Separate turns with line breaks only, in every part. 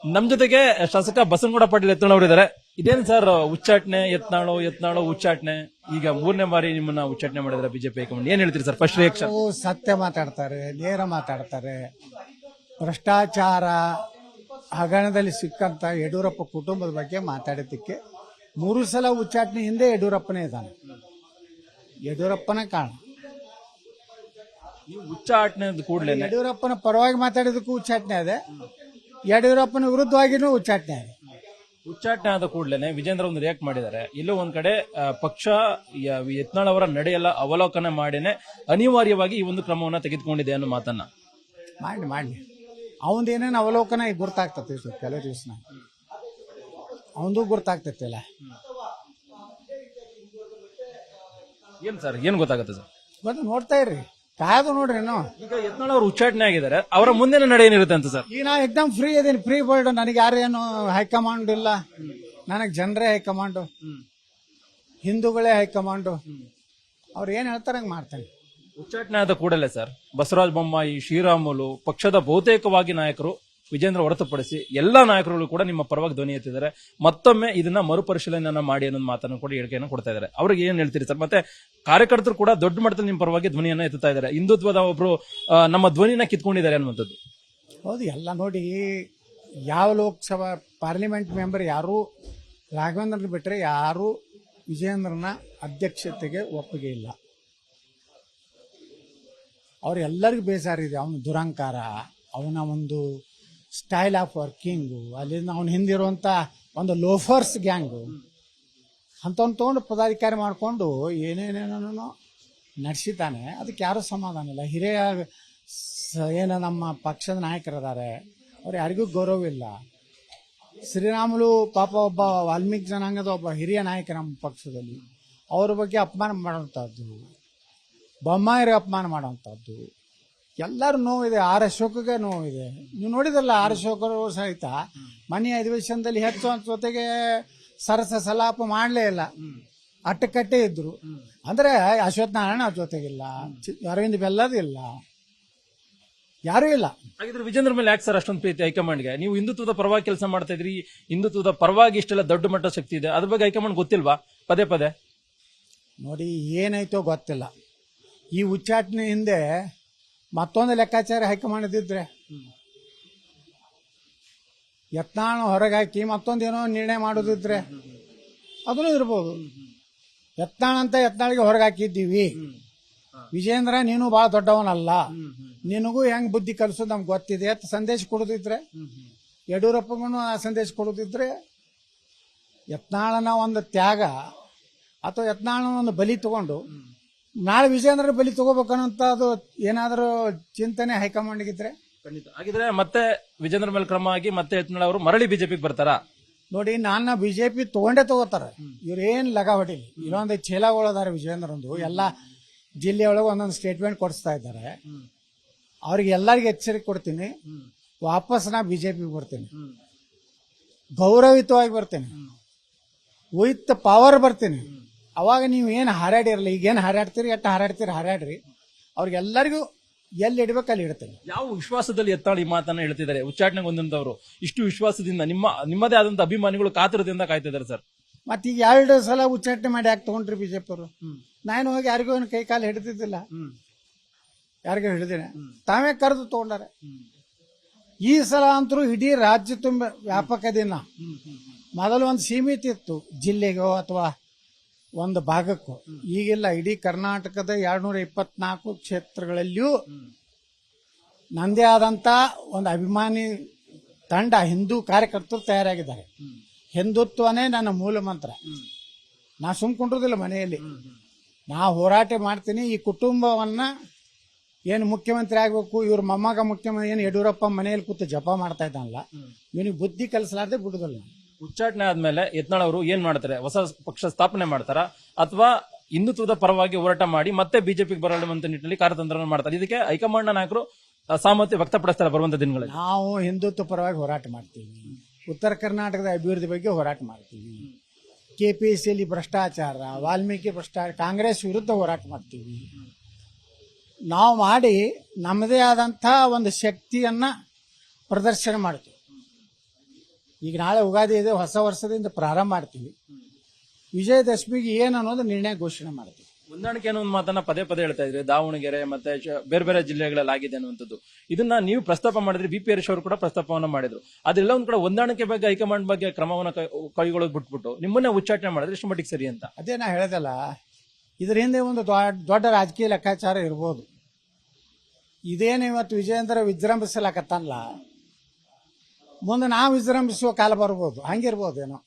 ನಮ್ ಜೊತೆಗೆ ಶಾಸಕ ಬಸನಗೌಡ ಪಾಟೀಲ್ ಯತ್ನಾಳ್ ಅವರು ಇದ್ದಾರೆ. ಇದೇನು ಸರ್ ಉಚ್ಚಾಟನೆ ಯತ್ನಾಳು ಉಚ್ಚಾಟನೆ, ಈಗ 3ನೇ ಬಾರಿ ನಿಮ್ಮನ್ನ ಉಚ್ಚಾಟನೆ ಮಾಡಿದ್ರೆ ಬಿಜೆಪಿ ಹೈಕಮಾಂಡ್, ಏನ್ ಹೇಳ್ತೀರಿ ಸರ್ ಫಸ್ಟ್ ರಿಯಾಕ್ಷನ್?
ಸತ್ಯ ಮಾತಾಡ್ತಾರೆ, ನೇರ ಮಾತಾಡ್ತಾರೆ. ಭ್ರಷ್ಟಾಚಾರ ಹಗರಣದಲ್ಲಿ ಸಿಕ್ಕಂತ ಯಡಿಯೂರಪ್ಪ ಕುಟುಂಬದ ಬಗ್ಗೆ ಮಾತಾಡಿದ್ದಕ್ಕೆ 3 ಸಲ ಉಚ್ಚಾಟನೆ ಹಿಂದೆ ಯಡಿಯೂರಪ್ಪನೇ ಇದ್ದಾನೆ. ಯಡಿಯೂರಪ್ಪನ ಕಾರಣ.
ಉಚ್ಚಾಟನೆ ಕೂಡಲೇ
ಯಡಿಯೂರಪ್ಪನ ಪರವಾಗಿ ಮಾತಾಡೋದಕ್ಕೂ ಉಚ್ಚಾಟನೆ ಇದೆ, ಯಡಿಯೂರಪ್ಪನ ವಿರುದ್ಧವಾಗಿನೂ ಉಚ್ಚಾಟನೆ ಇದೆ.
ಉಚ್ಚಾಟನೆ ಆದ ಕೂಡಲೇ ವಿಜೇಂದ್ರ ಒಂದು ರಿಯಾಕ್ಟ್ ಮಾಡಿದ್ದಾರೆ. ಇಲ್ಲೂ ಒಂದ್ ಕಡೆ ಪಕ್ಷ ಯತ್ನಾಳ್ ಅವರ ನಡೆಯೆಲ್ಲ ಅವಲೋಕನ ಮಾಡಿನೇ ಅನಿವಾರ್ಯವಾಗಿ ಈ ಒಂದು ಕ್ರಮವನ್ನ ತೆಗೆದುಕೊಂಡಿದೆ ಅನ್ನೋ ಮಾತನ್ನ
ಮಾಡಿ ಅವಂದೇನೇನು ಅವಲೋಕನ ಈಗ ಗುರ್ತಾಗ್ತದೆ. ಕೆಲವು ದಿವಸ ಅವಂದು ಗುರ್ತಾಗ್ತೈತಿಲ್ಲ.
ಏನ್ ಸರ್ ಏನ್ ಗೊತ್ತಾಗುತ್ತೆ ಸರ್?
ಬಂದು ನೋಡ್ತಾ ಇರ್ರಿ, ಕಾದು ನೋಡ್ರಿ.
ಈಗ ಯತ್ನಾಳ್ ಅವರು ಉಚ್ಚಾಟನೆ ಆಗಿದ್ದಾರೆ, ಅವರ ಮುಂದಿನ ನಡೆ ಏನಿರುತ್ತೆ ಅಂತ ಸರ್?
ಈಗ ನಾ ಎಕ್ದಮ್ ಫ್ರೀ ಇದೀನಿ, ಫ್ರೀ ಬರ್ಡ್. ನನಗೆ ಯಾರೇನು ಹೈಕಮಾಂಡ್ ಇಲ್ಲ, ನನಗೆ ಜನರೇ ಹೈಕಮಾಂಡು, ಹಿಂದೂಗಳೇ ಹೈಕಮಾಂಡು. ಅವ್ರು ಏನ್ ಹೇಳ್ತಾರೆ ಹಂಗೆ ಮಾಡ್ತಾರೆ.
ಉಚ್ಚಾಟನೆ ಆದ ಕೂಡಲೇ ಸರ್ ಬಸವರಾಜ ಬೊಮ್ಮಾಯಿ, ಶ್ರೀರಾಮುಲು, ಪಕ್ಷದ ಬಹುತೇಕವಾಗಿ ನಾಯಕರು ವಿಜೇಂದ್ರ ಹೊರತುಪಡಿಸಿ ಎಲ್ಲಾ ನಾಯಕರುಗಳು ಕೂಡ ನಿಮ್ಮ ಪರವಾಗಿ ಧ್ವನಿ ಎತ್ತಿದ್ದಾರೆ. ಮತ್ತೊಮ್ಮೆ ಇದನ್ನ ಮರುಪರಿಶೀಲನೆ ಮಾಡಿ ಅನ್ನೋ ಮಾತನ್ನು ಕೂಡ ಹೇಳಿಕೆಯನ್ನು ಕೊಡ್ತಾ ಇದ್ದಾರೆ. ಅವ್ರಿಗೆ ಏನ್ ಹೇಳ್ತೀರಿ ಸರ್? ಮತ್ತೆ ಕಾರ್ಯಕರ್ತರು ಕೂಡ ದೊಡ್ಡ ಮಟ್ಟದಲ್ಲಿ ನಿಮ್ಮ ಪರವಾಗಿ ಧ್ವನಿಯನ್ನ ಎತ್ತುತ್ತಾ ಇದ್ದಾರೆ. ಹಿಂದುತ್ವದ ಒಬ್ರು ನಮ್ಮ ಧ್ವನಿನ ಕಿತ್ಕೊಂಡಿದ್ದಾರೆ ಅನ್ನುವಂಥದ್ದು.
ಹೌದು, ಎಲ್ಲ ನೋಡಿ. ಯಾವ ಲೋಕಸಭಾ ಪಾರ್ಲಿಮೆಂಟ್ ಮೆಂಬರ್ ಯಾರು ರಾಘವೇಂದ್ರನ ಬಿಟ್ಟರೆ ಯಾರು ವಿಜೇಂದ್ರನ ಅಧ್ಯಕ್ಷತೆಗೆ ಒಪ್ಪಿಗೆ ಇಲ್ಲ. ಅವ್ರೆಲ್ಲರಿಗೂ ಬೇಜಾರಿದೆ. ಅವನ ದುರಂಕಾರ, ಅವನ ಒಂದು ಸ್ಟೈಲ್ ಆಫ್ ವರ್ಕಿಂಗು, ಅಲ್ಲಿಂದ ಅವನ ಹಿಂದಿರುವಂಥ ಒಂದು ಲೋಫರ್ಸ್ ಗ್ಯಾಂಗು ಅಂಥವ್ನು ತೊಗೊಂಡು ಪದಾಧಿಕಾರಿ ಮಾಡಿಕೊಂಡು ಏನೇನೇನೋ ನಡೆಸಿದ್ದಾನೆ. ಅದಕ್ಕೆ ಯಾರೂ ಸಮಾಧಾನ ಇಲ್ಲ. ಹಿರಿಯ ಏನು ನಮ್ಮ ಪಕ್ಷದ ನಾಯಕರಿದ್ದಾರೆ, ಅವ್ರು ಯಾರಿಗೂ ಗೌರವವಿಲ್ಲ. ಶ್ರೀರಾಮುಲು ಪಾಪ ಒಬ್ಬ ವಾಲ್ಮೀಕಿ ಜನಾಂಗದ ಒಬ್ಬ ಹಿರಿಯ ನಾಯಕ ನಮ್ಮ ಪಕ್ಷದಲ್ಲಿ, ಅವ್ರ ಬಗ್ಗೆ ಅಪಮಾನ ಮಾಡುವಂಥದ್ದು, ಬೊಮ್ಮಾಯಿಗೆ ಅಪಮಾನ ಮಾಡುವಂಥದ್ದು, ಎಲ್ಲರೂ ನೋವಿದೆ. ಆರ್ ಅಶೋಕ್ಗೆ ನೋವಿದೆ. ನೀವು ನೋಡಿದಲ್ಲ, ಆರ್ ಅಶೋಕರು ಸಹಿತ ಮನೆಯ ಅಧಿವೇಶನದಲ್ಲಿ ಹೆಚ್ಚು ಜೊತೆಗೆ ಸರಸ ಸಲಾಪ ಮಾಡಲೇ ಇಲ್ಲ, ಅಟ್ಟಕಟ್ಟೆ ಇದ್ರು. ಅಂದ್ರೆ ಅಶ್ವಥ್ ನಾರಾಯಣ ಅವ್ರ ಜೊತೆಗಿಲ್ಲ, ಅರವಿಂದ್ ಬೆಲ್ಲದ್ ಇಲ್ಲ, ಯಾರೂ ಇಲ್ಲ.
ಹಾಗಿದ್ರೆ ವಿಜೇಂದ್ರ ಮೇಲೆ ಯಾಕೆ ಸರ್ ಅಷ್ಟೊಂದು ಪ್ರೀತಿ ಹೈಕಮಾಂಡ್ಗೆ? ನೀವು ಹಿಂದುತ್ವದ ಪರವಾಗಿ ಕೆಲಸ ಮಾಡ್ತಾ ಇದ್ರಿ, ಹಿಂದುತ್ವದ ಪರವಾಗಿ ಇಷ್ಟೆಲ್ಲ ದೊಡ್ಡ ಮಟ್ಟ ಶಕ್ತಿ ಇದೆ, ಅದ್ರ ಬಗ್ಗೆ ಹೈಕಮಾಂಡ್ ಗೊತ್ತಿಲ್ವಾ? ಪದೇ ಪದೇ
ನೋಡಿ, ಏನಾಯ್ತೋ ಗೊತ್ತಿಲ್ಲ. ಈ ಉಚ್ಚಾಟನೆ ಹಿಂದೆ ಮತ್ತೊಂದು ಲೆಕ್ಕಾಚಾರ ಹೈಕಮಾಂಡ್ ಇದ್ದಿದ್ರೆ ಯತ್ನಾಳ್ ಹೊರಗೆ ಹಾಕಿ ಮತ್ತೊಂದೇನೋ ನಿರ್ಣಯ ಮಾಡೋದಿದ್ರೆ ಅದನ್ನು ಇರ್ಬೋದು. ಯತ್ನಾಳಿಗೆ ಹೊರಗೆ ಹಾಕಿದ್ದೀವಿ, ವಿಜೇಂದ್ರ ನೀನು ಬಹಳ ದೊಡ್ಡವನಲ್ಲ, ನಿನಗೂ ಹೆಂಗ್ ಬುದ್ಧಿ ಕಲಿಸೋದು ನಮ್ಗೆ ಗೊತ್ತಿದೆ ಅಂತ ಸಂದೇಶ ಕೊಡೋದಿದ್ರೆ, ಯಡಿಯೂರಪ್ಪಗೂ ಆ ಸಂದೇಶ ಕೊಡೋದಿದ್ರೆ, ಯತ್ನಾಳನ ಒಂದು ತ್ಯಾಗ ಅಥವಾ ಯತ್ನಾಳನ ಒಂದು ಬಲಿ ತಗೊಂಡು ನಾಳೆ ವಿಜೇಂದ್ರ ಬಲಿ ತಗೋಬೇಕನ್ನೋಂತ ಅದು ಏನಾದರೂ ಚಿಂತನೆ ಹೈಕಮಾಂಡ್ಗಿದ್ರೆ
ಖಂಡಿತ. ಹಾಗಿದ್ರೆ ಮತ್ತೆ ವಿಜೇಂದ್ರ ಮೇಲೆ ಕ್ರಮ ಆಗಿ ಮತ್ತೆ ಯತ್ನಾಳ್ ಅವರು ಮರಳಿ ಬಿಜೆಪಿಗೆ ಬರ್ತಾರಾ?
ನೋಡಿ, ನನ್ನ ಬಿಜೆಪಿ ತಗೊಂಡೇ ತಗೋತಾರ. ಇವ್ರೇನ್ ಲಗ ಹೊಡಿಲಿ. ಇನ್ನೊಂದು ಚೇಲಾಗಳದಾರ ವಿಜೇಂದ್ರಂದು, ಎಲ್ಲ ಜಿಲ್ಲೆಯೊಳಗೆ ಒಂದೊಂದು ಸ್ಟೇಟ್ಮೆಂಟ್ ಕೊಡಿಸ್ತಾ ಇದ್ದಾರೆ. ಅವ್ರಿಗೆ ಎಲ್ಲರಿಗೂ ಎಚ್ಚರಿಕೆ ಕೊಡ್ತೀನಿ, ವಾಪಸ್ ನಾ ಬಿಜೆಪಿಗೆ ಬರ್ತೀನಿ, ಗೌರವಿತವಾಗಿ ಬರ್ತೀನಿ, ವಿತ್ ಪವರ್ ಬರ್ತೀನಿ. ಅವಾಗ ನೀವು ಏನು ಹಾರಾಡಿರಲ್ಲ, ಈಗೇನು ಹಾರಾಡ್ತೀರಿ, ಎಷ್ಟು ಹಾರಾಡ್ರಿ. ಅವ್ರಿಗೆಲ್ಲರಿಗೂ ಎಲ್ಲಿ ಇಡ್ಬೇಕು ಅಲ್ಲಿ ಇಡ್ತೀನಿ.
ಯಾವ ವಿಶ್ವಾಸದಲ್ಲಿ ಯತ್ನಾಳ್ ಈ ಮಾತನ್ನ ಹೇಳ್ತಿದ್ದಾರೆ? ಉಚ್ಚಾಟನೆಗೆ ಹೊಂದಂತವ್ರು ಇಷ್ಟು ವಿಶ್ವಾಸದಿಂದ ನಿಮ್ಮದೇ ಆದಂತ ಅಭಿಮಾನಿಗಳು ಕಾತರದಿಂದ ಕಾಯ್ತಿದ್ದಾರೆ ಸರ್.
ಮತ್ತೆ ಈಗ 2 ಸಲ ಉಚ್ಚಾಟನೆ ಮಾಡಿ ಯಾಕೆ ತಗೊಂಡ್ರಿ ಬಿಜೆಪಿ ಅವರು? ನಾನು ಹೋಗಿ ಯಾರಿಗೂ ಕೈ ಕಾಲು ಹಿಡಿದಿದ್ದಿಲ್ಲ, ಯಾರಿಗೂ ಹಿಡಿದಿನ ತಾವೇ ಕರೆದು ತಗೊಂಡಾರೆ. ಈ ಸಲ ಅಂತರೂ ಇಡೀ ರಾಜ್ಯ ತುಂಬ ವ್ಯಾಪಕ ದಿನ. ಮೊದಲು ಒಂದು ಸೀಮಿತ ಇತ್ತು, ಜಿಲ್ಲೆಗೋ ಅಥವಾ ಒಂದು ಭಾಗಕ್ಕೂ. ಈಗಿಲ್ಲ, ಇಡೀ ಕರ್ನಾಟಕದ 224 ಕ್ಷೇತ್ರಗಳಲ್ಲಿಯೂ ನಂದೇ ಆದಂತ ಒಂದು ಅಭಿಮಾನಿ ತಂಡ, ಹಿಂದೂ ಕಾರ್ಯಕರ್ತರು ತಯಾರಾಗಿದ್ದಾರೆ. ಹಿಂದುತ್ವನೇ ನನ್ನ ಮೂಲ ಮಂತ್ರ. ನಾ ಸುಮ್ಕೊಂಡಿರೋದಿಲ್ಲ ಮನೆಯಲ್ಲಿ, ನಾ ಹೋರಾಟ ಮಾಡ್ತೀನಿ. ಈ ಕುಟುಂಬವನ್ನ ಏನು ಮುಖ್ಯಮಂತ್ರಿ ಆಗ್ಬೇಕು, ಇವ್ರ ಮೊಮ್ಮಗ ಮುಖ್ಯಮಂತ್ರಿ ಏನು ಯಡಿಯೂರಪ್ಪ ಮನೆಯಲ್ಲಿ ಕೂತು ಜಪ ಮಾಡ್ತಾ ಇದ್ದಾನಲ್ಲ, ಇವನಿಗೆ ಬುದ್ಧಿ ಕಲಿಸಲಾರ್ದೆ ಬಿಡುದಿಲ್ಲ.
ಉಚ್ಚಾಟನೆ ಆದ್ಮೇಲೆ ಯತ್ನಾಳ್ ಅವರು ಏನ್ ಮಾಡ್ತಾರೆ? ಹೊಸ ಪಕ್ಷ ಸ್ಥಾಪನೆ ಮಾಡ್ತಾರ ಅಥವಾ ಹಿಂದುತ್ವದ ಪರವಾಗಿ ಹೋರಾಟ ಮಾಡಿ ಮತ್ತೆ ಬಿಜೆಪಿಗೆ ಬರಳುವಂತ ನಿಟ್ಟಿನಲ್ಲಿ ಕಾರ್ಯತಂತ್ರ ಮಾಡ್ತಾರೆ? ಇದಕ್ಕೆ ಹೈಕಮಾಂಡ್ ನಾಯಕರು ಸಹಮತಿ ವ್ಯಕ್ತಪಡಿಸ್ತಾರೆ ಬರುವಂತ ದಿನಗಳಲ್ಲಿ.
ನಾವು ಹಿಂದುತ್ವ ಪರವಾಗಿ ಹೋರಾಟ ಮಾಡ್ತೀವಿ, ಉತ್ತರ ಕರ್ನಾಟಕದ ಅಭಿವೃದ್ಧಿ ಬಗ್ಗೆ ಹೋರಾಟ ಮಾಡ್ತೀವಿ, ಕೆಪಿಸಿಯಲ್ಲಿ ಭ್ರಷ್ಟಾಚಾರ, ವಾಲ್ಮೀಕಿ ಭ್ರಷ್ಟಾಚಾರ, ಕಾಂಗ್ರೆಸ್ ವಿರುದ್ಧ ಹೋರಾಟ ಮಾಡ್ತೀವಿ. ನಾವು ಮಾಡಿ ನಮ್ಮದೇ ಆದಂಥ ಒಂದು ಶಕ್ತಿಯನ್ನ ಪ್ರದರ್ಶನ ಮಾಡ್ತೀವಿ. ಈಗ ನಾಳೆ ಯುಗಾದಿ ಇದೆ, ಹೊಸ ವರ್ಷದಿಂದ ಪ್ರಾರಂಭ ಮಾಡ್ತೀವಿ. ವಿಜಯದಶಮಿಗೆ ಏನು ಅನ್ನೋದು ನಿರ್ಣಯ ಘೋಷಣೆ ಮಾಡ್ತೀವಿ.
ಹೊಂದಾಣಿಕೆ ಅನ್ನೋ ಒಂದು ಮಾತನ್ನ ಪದೇ ಪದೇ ಹೇಳ್ತಾ ಇದ್ರಿ. ದಾವಣಗೆರೆ ಮತ್ತೆ ಬೇರೆ ಬೇರೆ ಜಿಲ್ಲೆಗಳಲ್ಲಿ ಆಗಿದೆ ಅನ್ನುವಂಥದ್ದು. ಇದನ್ನ ನೀವು ಪ್ರಸ್ತಾಪ ಮಾಡಿದ್ರಿ, ಬಿ ಪಿ ಹರೀಶ್ ಅವರು ಕೂಡ ಪ್ರಸ್ತಾಪವನ್ನ ಮಾಡಿದ್ರು. ಅದೆಲ್ಲ ಒಂದ್ ಕಡೆ ಹೊಂದಾಣಿಕೆ ಬಗ್ಗೆ ಹೈಕಮಾಂಡ್ ಬಗ್ಗೆ ಕ್ರಮವನ್ನ ಕೈಗೊಳ್ಳೋದು ಬಿಟ್ಬಿಟ್ಟು ನಿಮ್ಮನ್ನೇ ಉಚ್ಚಾಟನೆ ಮಾಡಿದ್ರೆ ಎಷ್ಟು ಮಟ್ಟಿಗೆ ಸರಿ ಅಂತ.
ಅದೇ ನಾ ಹೇಳ್ದಲ್ಲ, ಇದ್ರ ಹಿಂದೆ ಒಂದು ದೊಡ್ಡ ರಾಜಕೀಯ ಲೆಕ್ಕಾಚಾರ ಇರ್ಬೋದು. ಇದೇನು ಇವತ್ತು ವಿಜಯೇಂದ್ರ ವಿಜೃಂಭಿಸಲಾಕತ್ತಲ್ಲ, ಮುಂದೆ ನಾವು ವಿಜೃಂಭಿಸುವ ಕಾಲ ಬರ್ಬೋದು, ಹಂಗಿರ್ಬೋದೇನೋ.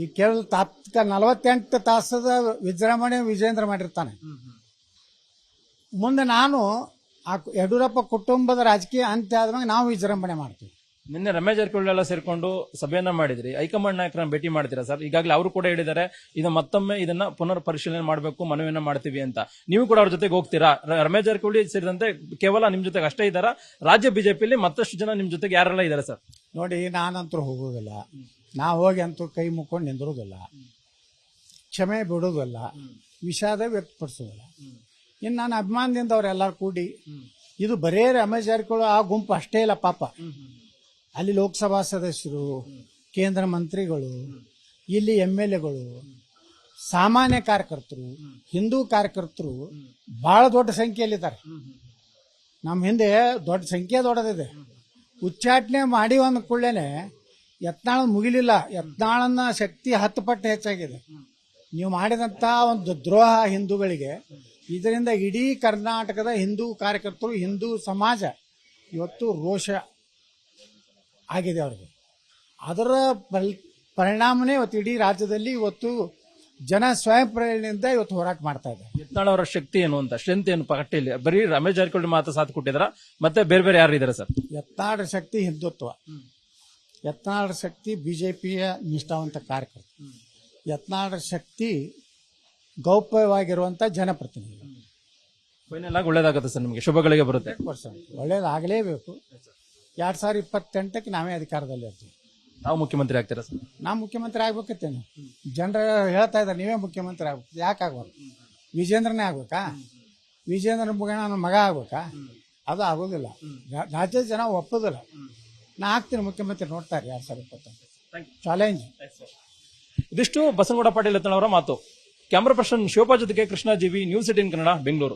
ಈ ಕೇವಲ 48 ತಾಸದ ವಿಜೃಂಭಣೆ ವಿಜೇಂದ್ರ ಮಾಡಿರ್ತಾನೆ. ಮುಂದೆ ನಾನು ಆ ಯಡಿಯೂರಪ್ಪ ಕುಟುಂಬದ ರಾಜಕೀಯ ಅಂತ್ಯ ಆದ್ಮೇಲೆ ನಾವು ವಿಜೃಂಭಣೆ ಮಾಡ್ತೀವಿ.
ನಿನ್ನೆ ರಮೇಶ್ ಜಾರಕಿಹೊಳಿ ಎಲ್ಲ ಸೇರ್ಕೊಂಡು ಸಭೆಯನ್ನ ಮಾಡಿದ್ರಿ. ಹೈಕಮಾಂಡ್ ನಾಯಕರನ್ನ ಭೇಟಿ ಮಾಡ್ತೀರಾ ಸರ್? ಈಗಾಗಲೇ ಅವರು ಕೂಡ ಹೇಳಿದ್ದಾರೆ ಮತ್ತೊಮ್ಮೆ ಇದನ್ನ ಪುನರ್ ಪರಿಶೀಲನೆ ಮಾಡಬೇಕು, ಮನವಿಯನ್ನ ಮಾಡ್ತೀವಿ ಅಂತ. ನೀವು ಕೂಡ ಅವ್ರ ಜೊತೆಗೆ ಹೋಗ್ತೀರಾ? ರಮೇಶ್ ಜಾರಕಿಹೊಳಿ ಸೇರಿದಂತೆ ಕೇವಲ ನಿಮ್ ಜೊತೆಗೆ ಅಷ್ಟೇ ಇದ್ದಾರಾ? ರಾಜ್ಯ ಬಿಜೆಪಿಯಲ್ಲಿ ಮತ್ತಷ್ಟು ಜನ ನಿಮ್ ಜೊತೆಗೆ ಯಾರೆಲ್ಲ ಇದ್ದಾರೆ ಸರ್?
ನೋಡಿ, ನಾನಂತೂ ಹೋಗೋದಿಲ್ಲ. ನಾ ಹೋಗಿ ಅಂತೂ ಕೈ ಮುಕ್ಕೊಂಡು ನಿಂದಿರೋದಿಲ್ಲ, ಕ್ಷಮೆ ಬಿಡೋದಿಲ್ಲ, ವಿಷಾದ ವ್ಯಕ್ತಪಡಿಸೋದಿಲ್ಲ. ಇನ್ನು ನಾನು ಅಭಿಮಾನದಿಂದ ಅವರೆಲ್ಲರೂ ಕೂಡಿ, ಇದು ಬರೇ ರಮೇಶ್ ಜಾರಕಿಹೊಳಿ ಆ ಗುಂಪು ಅಷ್ಟೇ ಇಲ್ಲ ಪಾಪ. ಅಲ್ಲಿ ಲೋಕಸಭಾ ಸದಸ್ಯರು, ಕೇಂದ್ರ ಮಂತ್ರಿಗಳು, ಇಲ್ಲಿ MLAಗಳು, ಸಾಮಾನ್ಯ ಕಾರ್ಯಕರ್ತರು, ಹಿಂದೂ ಕಾರ್ಯಕರ್ತರು ಬಹಳ ದೊಡ್ಡ ಸಂಖ್ಯೆಯಲ್ಲಿದ್ದಾರೆ. ನಮ್ಮ ಹಿಂದೆ ದೊಡ್ಡ ಸಂಖ್ಯೆ ದೊಡ್ಡದಿದೆ. ಉಚ್ಚಾಟನೆ ಮಾಡಿ ಅಂದ ಕೂಡಲೇ ಯತ್ನಾಳ ಮುಗಿಲಿಲ್ಲ. ಯತ್ನಾಳನ್ನ ಶಕ್ತಿ 10 ಪಟ್ಟು ಹೆಚ್ಚಾಗಿದೆ. ನೀವು ಮಾಡಿದಂತ ಒಂದು ದ್ರೋಹ ಹಿಂದೂಗಳಿಗೆ, ಇದರಿಂದ ಇಡೀ ಕರ್ನಾಟಕದ ಹಿಂದೂ ಕಾರ್ಯಕರ್ತರು, ಹಿಂದೂ ಸಮಾಜ ಇವತ್ತು ರೋಷ ಆಗಿದೆ ಅವರಿಗೆ. ಅದರ ಪರಿಣಾಮನೇ ಇವತ್ತು ಇಡೀ ರಾಜ್ಯದಲ್ಲಿ ಇವತ್ತು ಜನ ಸ್ವಯಂ ಪ್ರೇರಣೆಯಿಂದ ಇವತ್ತು ಹೋರಾಟ ಮಾಡ್ತಾ ಇದ್ದಾರೆ.
ಯತ್ನಾಳ್ ಅವರ ಶಕ್ತಿ ಏನು ಅಂತ, ಸ್ಟ್ರೆಂತ್ ಏನು ಪಟ್ಟಿಯಲ್ಲಿ? ಬರೀ ರಮೇಶ್ ಜಾರಕಿಹೊಳಿ ಮಾತ್ರ ಸಾಥ್ ಕೊಟ್ಟಿದಾರ, ಮತ್ತೆ ಬೇರೆ ಬೇರೆ ಯಾರು ಇದಾರೆ ಸರ್?
ಯತ್ನಾಳ್ ಶಕ್ತಿ ಹಿಂದುತ್ವ, ಯತ್ನಾಳ್ ಶಕ್ತಿ ಬಿಜೆಪಿಯ ನಿಷ್ಠಾವಂತ ಕಾರ್ಯಕರ್ತ, ಯತ್ನಾಳ್ ಶಕ್ತಿ ಗೌಪ್ಯವಾಗಿರುವಂತ ಜನಪ್ರತಿನಿಧಿ.
ಫೈನಲ್ ಆಗಿ ಒಳ್ಳೇದಾಗುತ್ತೆ ಸರ್, ನಿಮಗೆ ಶುಭಗಳಿಗೆ ಬರುತ್ತೆ.
ಒಳ್ಳೇದಾಗಲೇಬೇಕು. 2028ಕ್ಕೆ ನಾವೇ ಅಧಿಕಾರದಲ್ಲಿ ಇರ್ತೀವಿ.
ನಾವು ಮುಖ್ಯಮಂತ್ರಿ ಆಗ್ತೀರಾ ಸರ್?
ನಾವು ಮುಖ್ಯಮಂತ್ರಿ ಆಗ್ಬೇಕತ್ತೇನೆ. ಜನರು ಹೇಳ್ತಾ ಇದ್ದಾರೆ ನೀವೇ ಮುಖ್ಯಮಂತ್ರಿ ಆಗ್ಬೇಕು. ಯಾಕೆ ಆಗ್ಬಾರ್ದು? ವಿಜೇಂದ್ರನೇ ಆಗ್ಬೇಕಾ? ವಿಜೇಂದ್ರ ನನ್ನ ಮಗ ಆಗ್ಬೇಕಾ? ಅದು ಆಗೋದಿಲ್ಲ. ರಾಜ್ಯದ ಜನ ಒಪ್ಪೋದಿಲ್ಲ. ನಾ ಆಗ್ತೀನಿ ಮುಖ್ಯಮಂತ್ರಿ, ನೋಡ್ತಾರೆ 2028 ಚಾಲೆಂಜ್.
ಇದಿಷ್ಟು ಬಸನಗೌಡ ಪಾಟೀಲ್ ಯತ್ನಾಳ್ ಅವರ ಮಾತು. ಕ್ಯಾಮರಾ ಪರ್ಸನ್ ಶಿವಪ್ಪ ಜೊತೆಗೆ ಕೃಷ್ಣ ಜೀವಿ, ನ್ಯೂಸ್ 18 ಕನ್ನಡ, ಬೆಂಗಳೂರು.